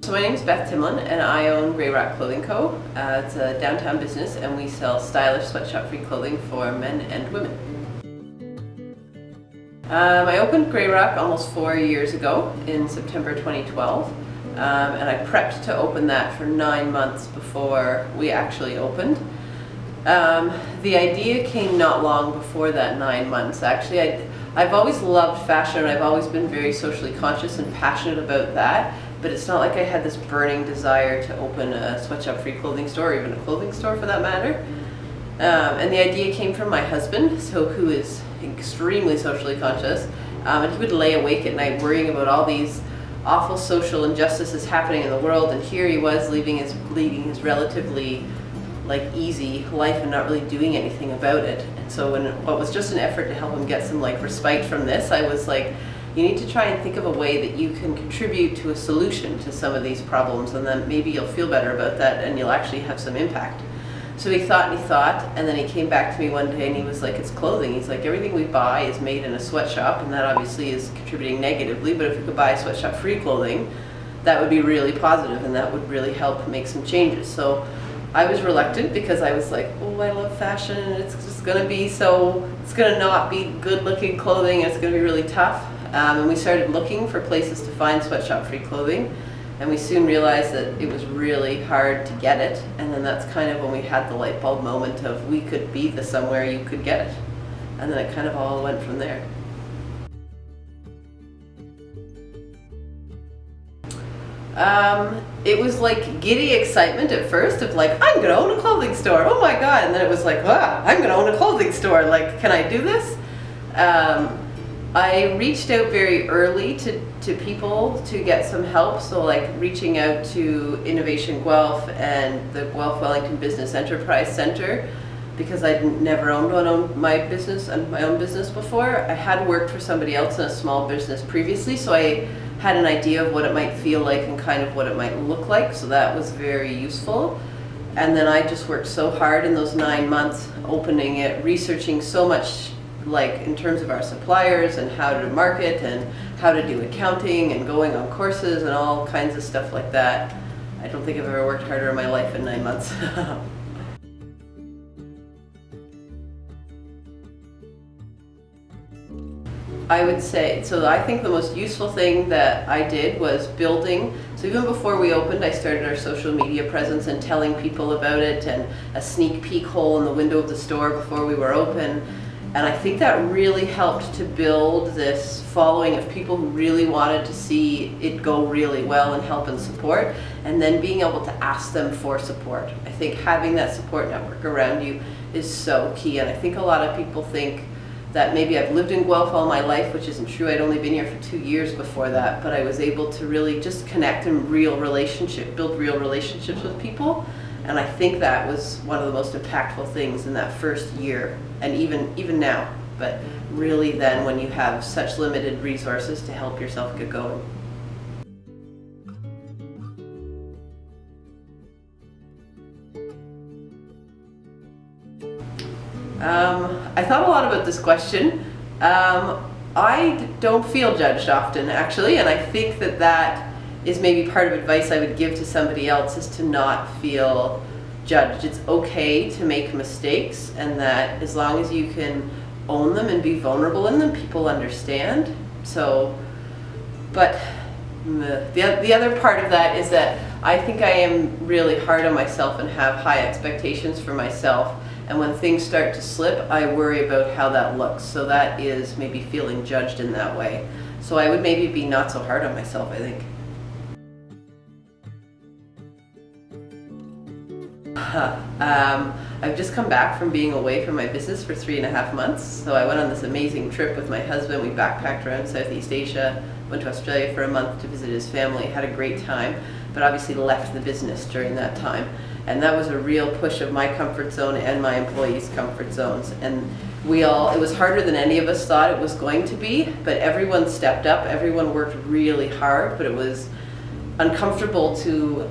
So my name is Beth Timlin and I own Grey Rock Clothing Co. It's a downtown business and we sell stylish sweatshop-free clothing for men and women. I opened Grey Rock almost 4 years ago in September 2012 and I prepped to open that for 9 months before we actually opened. The idea came not long before that 9 months. Actually, I've always loved fashion and I've always been very socially conscious and passionate about that, but it's not like I had this burning desire to open a sweatshop-free clothing store, or even a clothing store for that matter. And the idea came from my husband, who is extremely socially conscious, and he would lay awake at night worrying about all these awful social injustices happening in the world, and here he was leading his relatively easy life and not really doing anything about it. And so when what was just an effort to help him get some respite from this, I was like, you need to try and think of a way that you can contribute to a solution to some of these problems, and then maybe you'll feel better about that and you'll actually have some impact. So he thought and he thought, and then he came back to me one day and he was like, it's clothing. He's like, everything we buy is made in a sweatshop, and that obviously is contributing negatively, but if we could buy sweatshop-free clothing, that would be really positive and that would really help make some changes. So I was reluctant because I was like, oh, I love fashion and it's just going to be it's going to not be good looking clothing, and it's going to be really tough. And we started looking for places to find sweatshop-free clothing, and we soon realized that it was really hard to get it. And then that's kind of when we had the light bulb moment of, we could be the somewhere you could get it. And then it kind of all went from there. It was like giddy excitement at first of like, I'm gonna own a clothing store, oh my god, and then it was like, ah, I'm gonna own a clothing store, like, can I do this? I reached out very early to people to get some help, so like reaching out to Innovation Guelph and the Guelph Wellington Business Enterprise Center, because I'd never owned my own business before. I had worked for somebody else in a small business previously, so I had an idea of what it might feel like and kind of what it might look like, so that was very useful. And then I just worked so hard in those 9 months opening it, researching so much in terms of our suppliers and how to market and how to do accounting and going on courses and all kinds of stuff like that. I don't think I've ever worked harder in my life in 9 months. I would say, so I think the most useful thing that I did was building. So even before we opened, I started our social media presence and telling people about it, and a sneak peek hole in the window of the store before we were open. And I think that really helped to build this following of people who really wanted to see it go really well and help and support, and then being able to ask them for support. I think having that support network around you is so key, and I think a lot of people think that maybe I've lived in Guelph all my life, which isn't true. I'd only been here for 2 years before that, but I was able to really just connect and build real relationships with people. And I think that was one of the most impactful things in that first year, and even now, but really then when you have such limited resources to help yourself get going. I thought a lot about this question. I don't feel judged often, actually, and I think that is maybe part of advice I would give to somebody else, is to not feel judged. It's okay to make mistakes, and that as long as you can own them and be vulnerable in them, people understand. So, but the other part of that is that I think I am really hard on myself and have high expectations for myself. And when things start to slip, I worry about how that looks. So that is maybe feeling judged in that way. So I would maybe be not so hard on myself, I think. I've just come back from being away from my business for 3.5 months. So I went on this amazing trip with my husband. We backpacked around Southeast Asia, went to Australia for a month to visit his family, had a great time, but obviously left the business during that time. And that was a real push of my comfort zone and my employees' comfort zones. And it was harder than any of us thought it was going to be, but everyone stepped up, everyone worked really hard, but it was uncomfortable to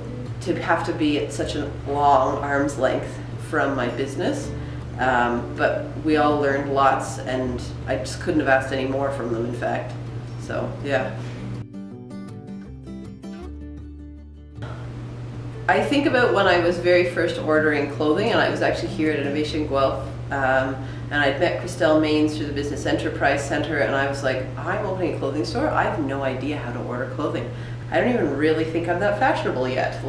have to be at such a long arm's length from my business. But we all learned lots, and I just couldn't have asked any more from them, in fact. So, yeah. I think about when I was very first ordering clothing, and I was actually here at Innovation Guelph, and I'd met Christelle Maines through the Business Enterprise Center, and I was like, I'm opening a clothing store? I have no idea how to order clothing. I don't even really think I'm that fashionable yet.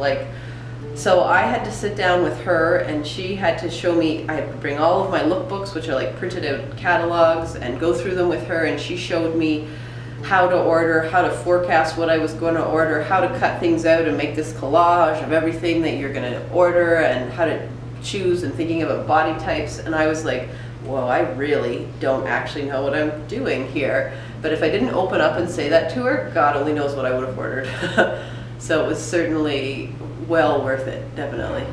So I had to sit down with her, and she had to show me, I had to bring all of my lookbooks, which are like printed out catalogs, and go through them with her, and she showed me how to order, how to forecast what I was going to order, how to cut things out and make this collage of everything that you're going to order, and how to choose, and thinking about body types. And I was like, whoa, I really don't actually know what I'm doing here. But if I didn't open up and say that to her, God only knows what I would have ordered. So it was certainly well worth it, definitely.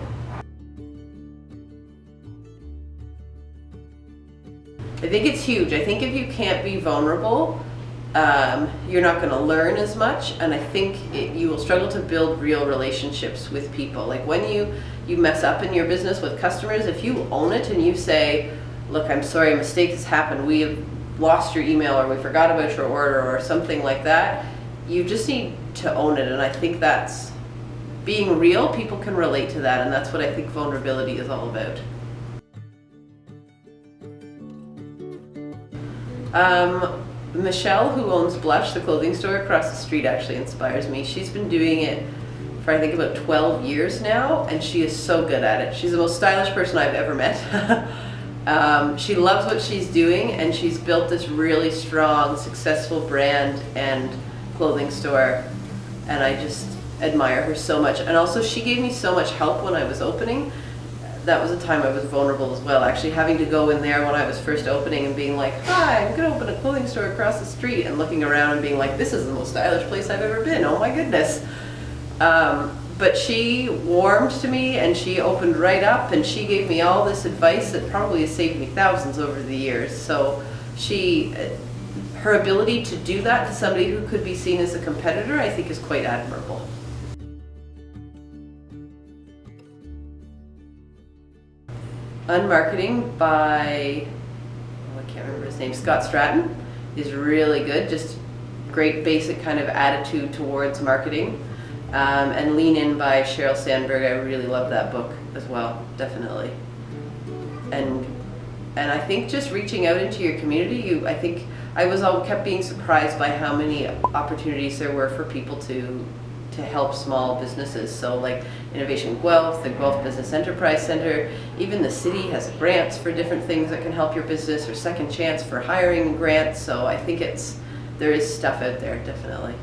I think it's huge. I think if you can't be vulnerable, you're not going to learn as much, and I think you will struggle to build real relationships with people. Like when you mess up in your business with customers, if you own it and you say, look, I'm sorry, a mistake has happened, we have lost your email, or we forgot about your order, or something like that, you just need to own it. And I think that's being real. People can relate to that, and that's what I think vulnerability is all about. Michelle, who owns Blush, the clothing store across the street, actually inspires me. She's been doing it for I think about 12 years now, and she is so good at it. She's the most stylish person I've ever met. She loves what she's doing, and she's built this really strong, successful brand and clothing store, and I just admire her so much. And also, she gave me so much help when I was opening. That was a time I was vulnerable as well, actually having to go in there when I was first opening and being like, hi, I'm going to open a clothing store across the street, and looking around and being like, this is the most stylish place I've ever been, oh my goodness. But she warmed to me, and she opened right up, and she gave me all this advice that probably has saved me thousands over the years. So her ability to do that to somebody who could be seen as a competitor, I think is quite admirable. Unmarketing by, I can't remember his name, Scott Stratton, is really good. Just great basic kind of attitude towards marketing. And Lean In by Sheryl Sandberg, I really love that book as well, definitely. And I think just reaching out into your community, I think I kept being surprised by how many opportunities there were for people to help small businesses. So like Innovation Guelph, the Guelph Business Enterprise Center, even the city has grants for different things that can help your business, or second chance for hiring grants. So I think there is stuff out there, definitely.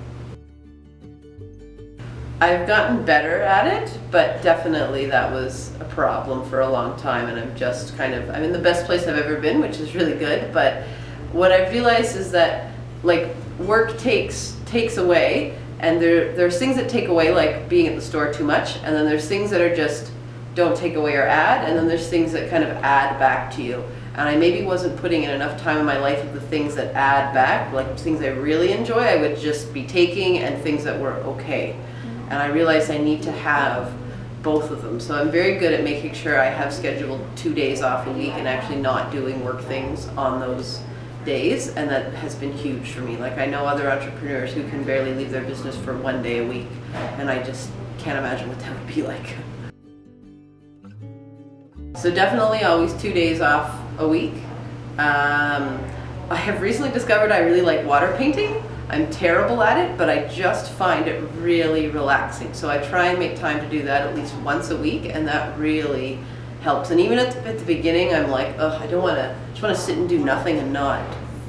I've gotten better at it, but definitely that was a problem for a long time, and I'm in the best place I've ever been, which is really good. But what I've realized is that like work takes away, and there's things that take away, like being at the store too much, and then there's things that are just don't take away or add, and then there's things that kind of add back to you. And I maybe wasn't putting in enough time in my life of the things that add back, like things I really enjoy, I would just be taking, and things that were okay. And I realized I need to have both of them. So I'm very good at making sure I have scheduled 2 days off a week and actually not doing work things on those days, and that has been huge for me. Like I know other entrepreneurs who can barely leave their business for 1 day a week, and I just can't imagine what that would be like. So definitely always 2 days off a week. I have recently discovered I really like water painting. I'm terrible at it, but I just find it really relaxing. So I try and make time to do that at least once a week, and that really helps. And even at the beginning, I'm like, ugh, I just want to sit and do nothing and not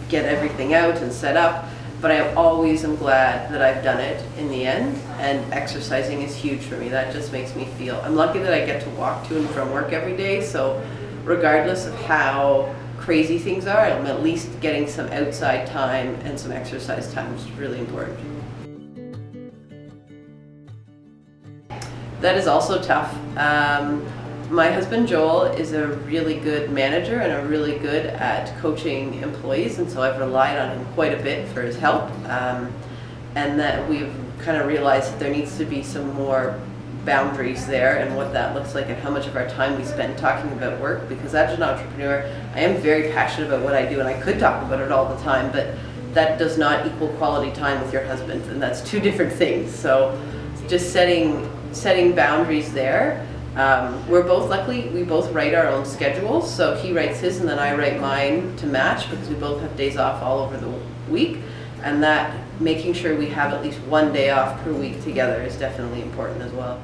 get everything out and set up. But I always am glad that I've done it in the end, and exercising is huge for me. That just makes me feel, I'm lucky that I get to walk to and from work every day, so regardless of how crazy things are, I'm at least getting some outside time and some exercise time, which is really important. That is also tough. My husband Joel is a really good manager and really good at coaching employees, and so I've relied on him quite a bit for his help, and that we've kind of realized that there needs to be some more boundaries there, and what that looks like, and how much of our time we spend talking about work. Because as an entrepreneur, I am very passionate about what I do, and I could talk about it all the time, but that does not equal quality time with your husband, and that's two different things. So just setting boundaries there. We're both luckily, we both write our own schedules, so he writes his and then I write mine to match because we both have days off all over the week, and that making sure we have at least one day off per week together is definitely important as well.